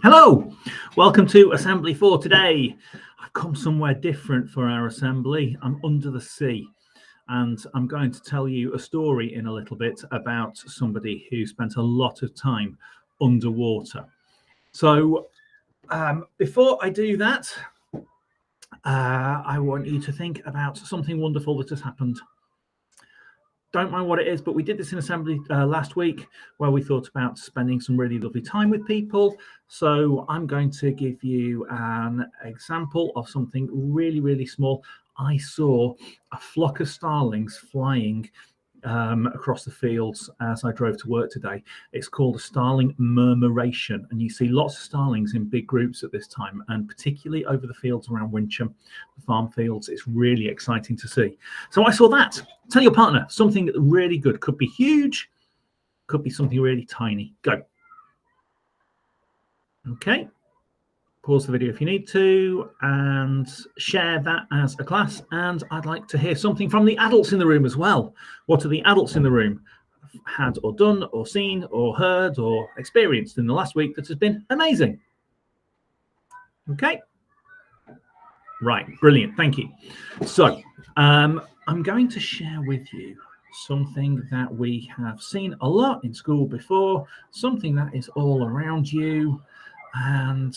Hello, welcome to Assembly for today. I've come somewhere different for our assembly. I'm under the sea and I'm going to tell you a story in a little bit about somebody who spent a lot of time underwater. So before I do that, I want you to think about something wonderful that has happened. Don't mind what it is, but we did this in assembly last week where we thought about spending some really lovely time with people. So I'm going to give you an example of something really, really small. I saw a flock of starlings flying across the fields as I drove to work today. It's called a starling murmuration, and you see lots of starlings in big groups at this time, and particularly over the fields around Wincham, the farm fields. It's really exciting to see. So I saw that. Tell your partner something really good. Could be huge, could be something really tiny. Go. Okay. Pause the video if you need to and share that as a class. And I'd like to hear something from the adults in the room as well. What are the adults in the room had or done or seen or heard or experienced in the last week that has been amazing? Okay. Right. Brilliant. Thank you. So I'm going to share with you something that we have seen a lot in school before, something that is all around you. And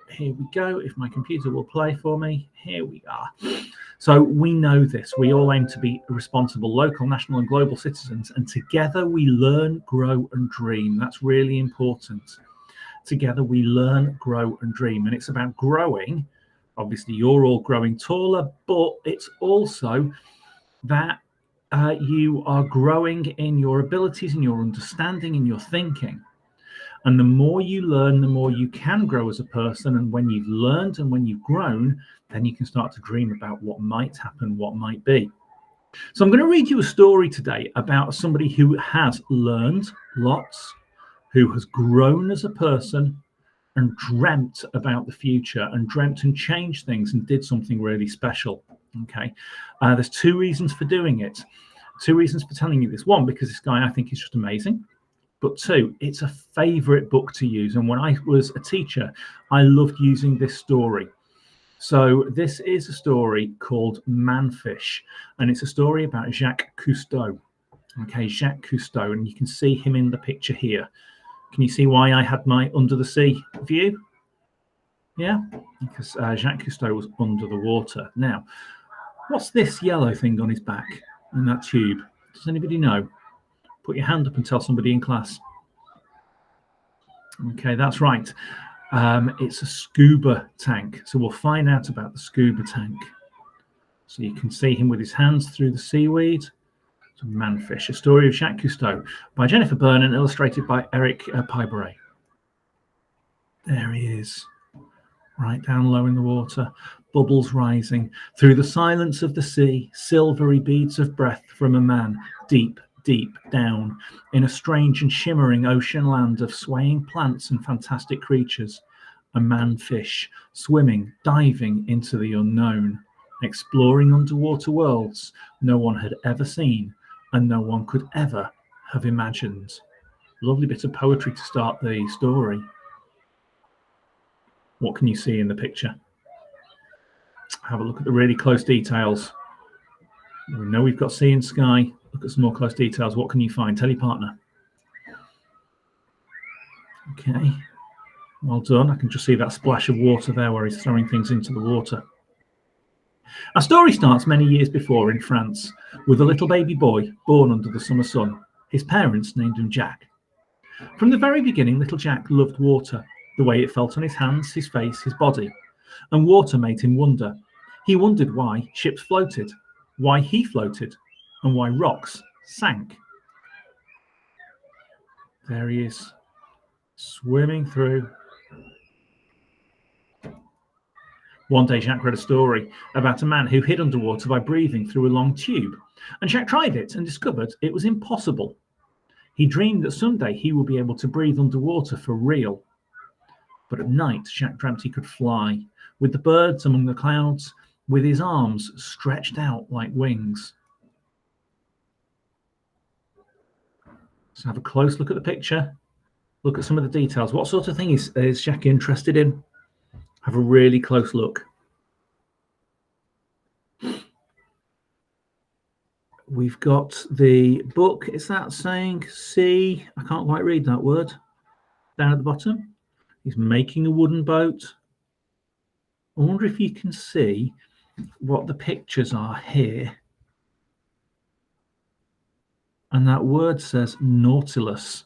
here we go. If my computer will play for me, here we are. So we know this. We all aim to be responsible local, national and global citizens. And together we learn, grow and dream. That's really important. Together we learn, grow and dream. And it's about growing. Obviously, you're all growing taller, but it's also that you are growing in your abilities, in your understanding, in your thinking. And the more you learn, the more you can grow as a person. And when you've learned and when you've grown, then you can start to dream about what might happen, what might be. So I'm going to read you a story today about somebody who has learned lots, who has grown as a person and dreamt about the future and dreamt and changed things and did something really special. Okay. There's two reasons for doing it. Two reasons for telling you this. One, because this guy I think is just amazing. But two, it's a favorite book to use. And when I was a teacher, I loved using this story. So this is a story called Manfish, and it's a story about Jacques Cousteau. Okay, Jacques Cousteau, and you can see him in the picture here. Can you see why I had my under the sea view? Yeah, because Jacques Cousteau was under the water. Now, what's this yellow thing on his back in that tube? Does anybody know? Put your hand up and tell somebody in class. Okay, that's right. It's a scuba tank. So we'll find out about the scuba tank. So you can see him with his hands through the seaweed. So Manfish, a story of Jacques Cousteau by Jennifer Byrne and illustrated by Eric Piberay. There he is, right down low in the water, bubbles rising. Through the silence of the sea, silvery beads of breath from a man deep down in a strange and shimmering ocean land of swaying plants and fantastic creatures. A man-fish swimming, diving into the unknown, exploring underwater worlds no one had ever seen and no one could ever have imagined. Lovely bit of poetry to start the story. What can you see in the picture? Have a look at the really close details. We know we've got sea and sky. Look at some more close details. What can you find? Tell your partner. Okay. Well done. I can just see that splash of water there where he's throwing things into the water. Our story starts many years before in France with a little baby boy born under the summer sun. His parents named him Jacques. From the very beginning, little Jacques loved water, the way it felt on his hands, his face, his body. And water made him wonder. He wondered why ships floated, why he floated, and why rocks sank. There he is, swimming through. One day, Jacques read a story about a man who hid underwater by breathing through a long tube. And Jacques tried it and discovered it was impossible. He dreamed that someday he would be able to breathe underwater for real. But at night, Jacques dreamt he could fly, with the birds among the clouds, with his arms stretched out like wings. So have a close look at the picture. Look at some of the details. What sort of thing is Jacques interested in? Have a really close look. We've got the book. Is that saying C? I can't quite read that word. Down at the bottom. He's making a wooden boat. I wonder if you can see what the pictures are here. And that word says Nautilus.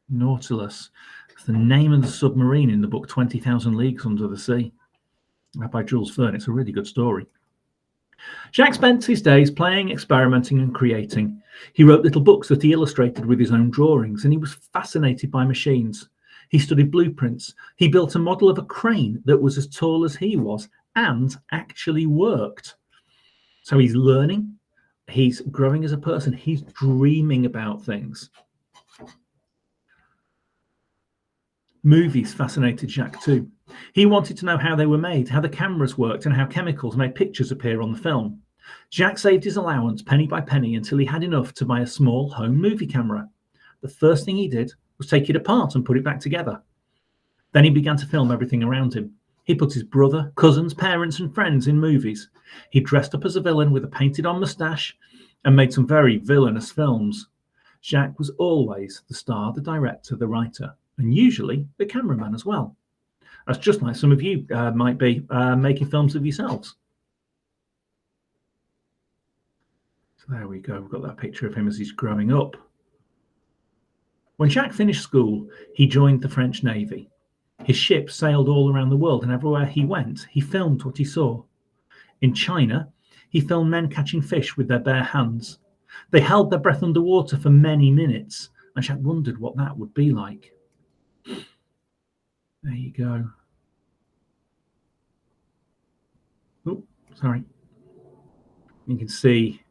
Nautilus. It's the name of the submarine in the book 20,000 Leagues Under the Sea, by Jules Verne. It's a really good story. Jacques spent his days playing, experimenting, and creating. He wrote little books that he illustrated with his own drawings, and he was fascinated by machines. He studied blueprints. He built a model of a crane that was as tall as he was and actually worked. So he's learning. He's growing as a person. He's dreaming about things. Movies fascinated Jacques too. He wanted to know how they were made, how the cameras worked, and how chemicals made pictures appear on the film. Jacques saved his allowance penny by penny until he had enough to buy a small home movie camera. The first thing he did was take it apart and put it back together. Then he began to film everything around him. He put his brother, cousins, parents, and friends in movies. He dressed up as a villain with a painted-on moustache and made some very villainous films. Jacques was always the star, the director, the writer, and usually the cameraman as well. That's just like some of you might be making films of yourselves. So there we go. We've got that picture of him as he's growing up. When Jacques finished school, he joined the French Navy. His ship sailed all around the world, and everywhere he went, he filmed what he saw. In China, he filmed men catching fish with their bare hands. They held their breath underwater for many minutes, and Jacques wondered what that would be like. There you go. Oh, sorry. You can see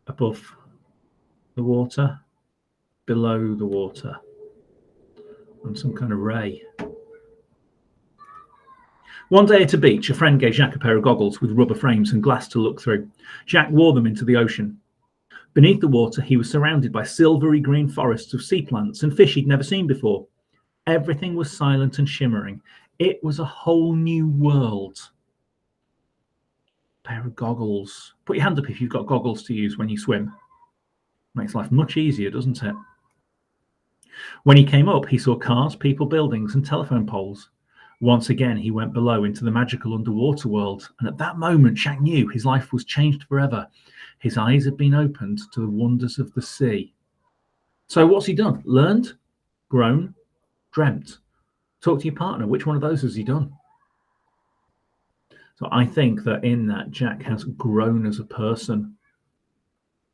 above the water, below the water, and some kind of ray. One day at a beach, a friend gave Jacques a pair of goggles with rubber frames and glass to look through. Jacques wore them into the ocean. Beneath the water, he was surrounded by silvery green forests of sea plants and fish he'd never seen before. Everything was silent and shimmering. It was a whole new world. A pair of goggles. Put your hand up if you've got goggles to use when you swim. Makes life much easier, doesn't it? When he came up, he saw cars, people, buildings, and telephone poles. Once again, he went below into the magical underwater world, and at that moment, Jacques knew his life was changed forever. His eyes had been opened to the wonders of the sea. So what's he done? Learned, grown, dreamt. Talk to your partner. Which one of those has he done? So I think that in that, Jacques has grown as a person.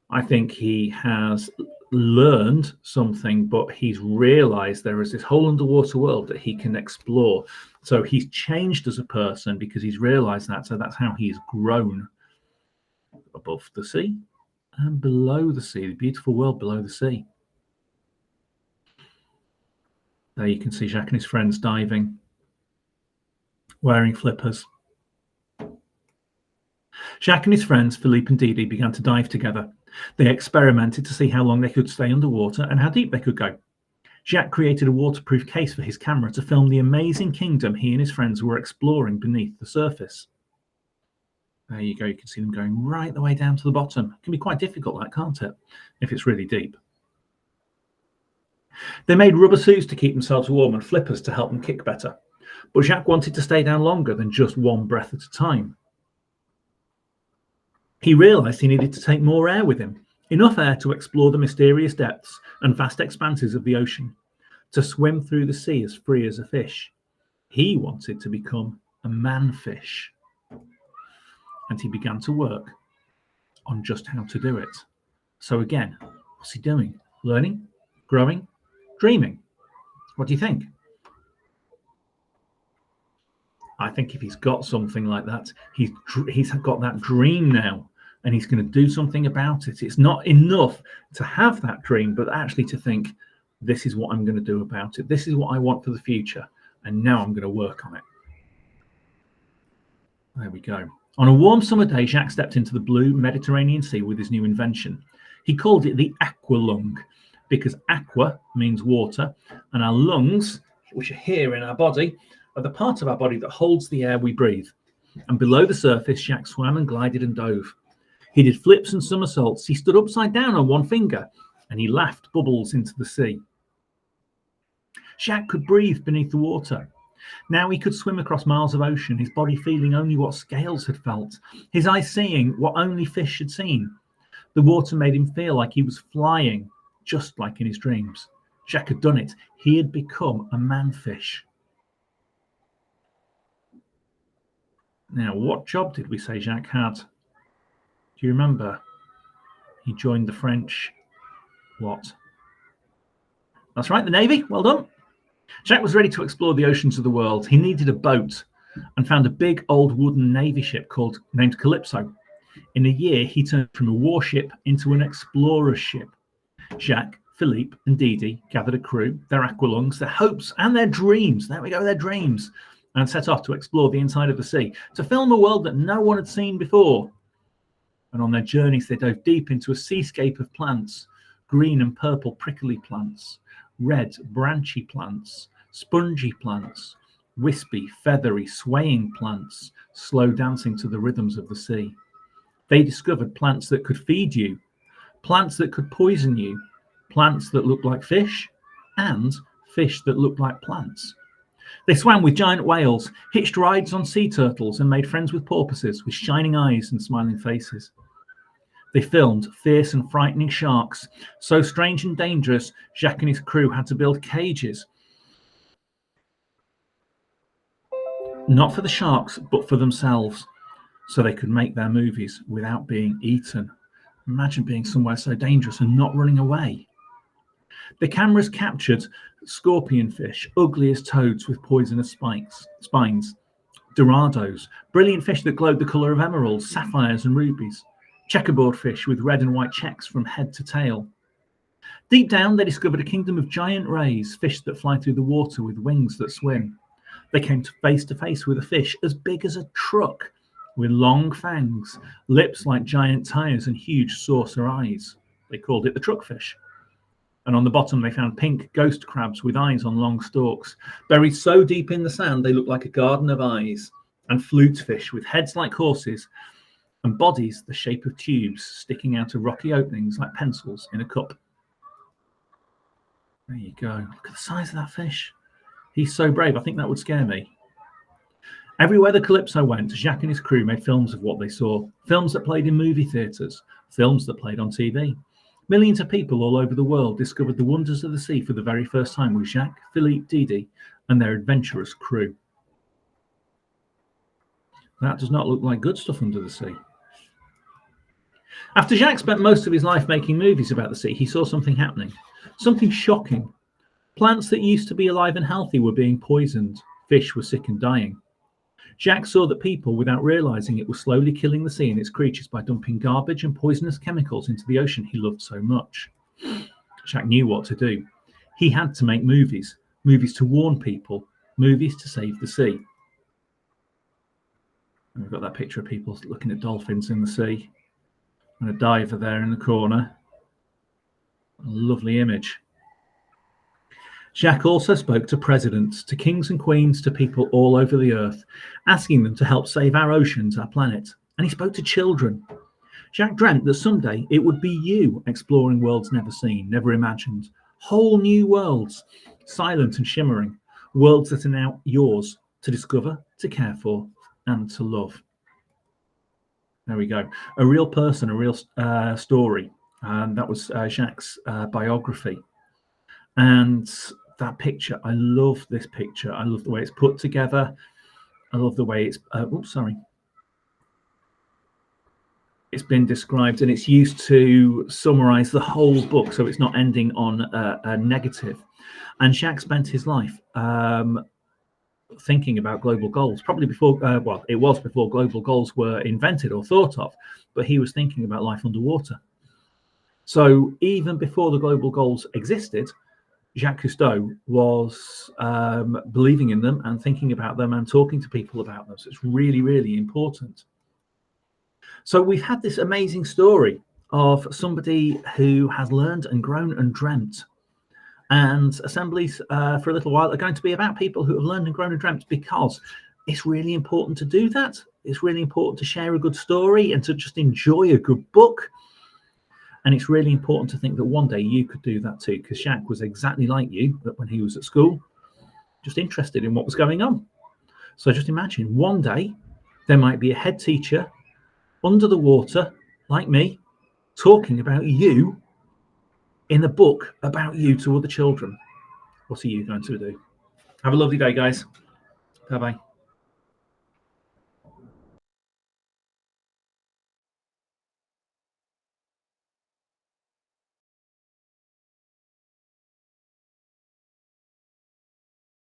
I think he has learned something, but he's realized there is this whole underwater world that he can explore. So he's changed as a person because he's realized that. So that's how he's grown above the sea and below the sea, the beautiful world below the sea. There you can see Jacques and his friends diving, wearing flippers. Jacques and his friends, Philippe and Didi, began to dive together. They experimented to see how long they could stay underwater and how deep they could go. Jacques created a waterproof case for his camera to film the amazing kingdom he and his friends were exploring beneath the surface. There you go. You can see them going right the way down to the bottom. It can be quite difficult, that, can't it, if it's really deep. They made rubber suits to keep themselves warm and flippers to help them kick better. But Jacques wanted to stay down longer than just one breath at a time. He realized he needed to take more air with him, enough air to explore the mysterious depths and vast expanses of the ocean, to swim through the sea as free as a fish. He wanted to become a man-fish. And he began to work on just how to do it. So again, what's he doing? Learning, growing, dreaming. What do you think? I think if he's got something like that, he's got that dream now, and he's going to do something about it. It's not enough to have that dream, but actually to think, this is what I'm going to do about it. This is what I want for the future, and now I'm going to work on it. There we go. On a warm summer day, Jacques stepped into the blue Mediterranean Sea with his new invention. He called it the aqualung, because aqua means water, and our lungs, which are here in our body, are the part of our body that holds the air we breathe. And below the surface, Jacques swam and glided and dove. He did flips and somersaults. He stood upside down on one finger, and he laughed bubbles into the sea. Jacques could breathe beneath the water. Now he could swim across miles of ocean, his body feeling only what scales had felt, his eyes seeing what only fish had seen. The water made him feel like he was flying, just like in his dreams. Jacques had done it. He had become a manfish. Now, what job did we say Jacques had? Do you remember? He joined the French. What? That's right, the Navy. Well done. Jacques was ready to explore the oceans of the world. He needed a boat and found a big old wooden Navy ship named Calypso. In a year, he turned from a warship into an explorer's ship. Jacques, Philippe, and Didi gathered a crew, their aqualungs, their hopes, and their dreams. There we go, their dreams. And set off to explore the inside of the sea, to film a world that no one had seen before. And on their journeys, they dove deep into a seascape of plants, green and purple prickly plants, red branchy plants, spongy plants, wispy, feathery, swaying plants, slow dancing to the rhythms of the sea. They discovered plants that could feed you, plants that could poison you, plants that looked like fish, and fish that looked like plants. They swam with giant whales, hitched rides on sea turtles, and made friends with porpoises with shining eyes and smiling faces. They filmed fierce and frightening sharks, so strange and dangerous, Jacques and his crew had to build cages. Not for the sharks, but for themselves, so they could make their movies without being eaten. Imagine being somewhere so dangerous and not running away. The cameras captured scorpionfish, ugly as toads with poisonous spines, dorados, brilliant fish that glowed the colour of emeralds, sapphires and rubies, checkerboard fish with red and white checks from head to tail. Deep down, they discovered a kingdom of giant rays, fish that fly through the water with wings that swim. They came to face with a fish as big as a truck, with long fangs, lips like giant tires, and huge saucer eyes. They called it the truckfish. And on the bottom, they found pink ghost crabs with eyes on long stalks, buried so deep in the sand they looked like a garden of eyes, and flutefish with heads like horses and bodies the shape of tubes sticking out of rocky openings like pencils in a cup. There you go. Look at the size of that fish. He's so brave. I think that would scare me. Everywhere the Calypso went, Jacques and his crew made films of what they saw, films that played in movie theatres, films that played on TV. Millions of people all over the world discovered the wonders of the sea for the very first time with Jacques, Philippe, Didi, and their adventurous crew. That does not look like good stuff under the sea. After Jacques spent most of his life making movies about the sea, he saw something happening, something shocking. Plants that used to be alive and healthy were being poisoned. Fish were sick and dying. Jacques saw that people, without realizing it, were slowly killing the sea and its creatures by dumping garbage and poisonous chemicals into the ocean he loved so much. Jacques knew what to do. He had to make movies, movies to warn people, movies to save the sea. And we've got that picture of people looking at dolphins in the sea, and a diver there in the corner. A lovely image. Jacques also spoke to presidents, to kings and queens, to people all over the earth, asking them to help save our oceans, our planet. And he spoke to children. Jacques dreamt that someday it would be you exploring worlds never seen, never imagined. Whole new worlds, silent and shimmering. Worlds that are now yours to discover, to care for, and to love. There we go. A real person, a real story. And that was Jacques' biography. And that picture, I love this picture. I love the way it's put together. I love the way it's, it's been described, and it's used to summarize the whole book, so it's not ending on a negative. And Jacques spent his life thinking about global goals, probably before, it was before global goals were invented or thought of, but he was thinking about life underwater. So even before the global goals existed, Jacques Cousteau was believing in them and thinking about them and talking to people about them. So it's really, really important. So we've had this amazing story of somebody who has learned and grown and dreamt. And assemblies for a little while are going to be about people who have learned and grown and dreamt, because it's really important to do that. It's really important to share a good story and to just enjoy a good book. And it's really important to think that one day you could do that too, because Jacques was exactly like you, that when he was at school, just interested in what was going on. So just imagine one day there might be a head teacher under the water, like me, talking about you in a book about you to other children. What are you going to do? Have a lovely day, guys. Bye-bye.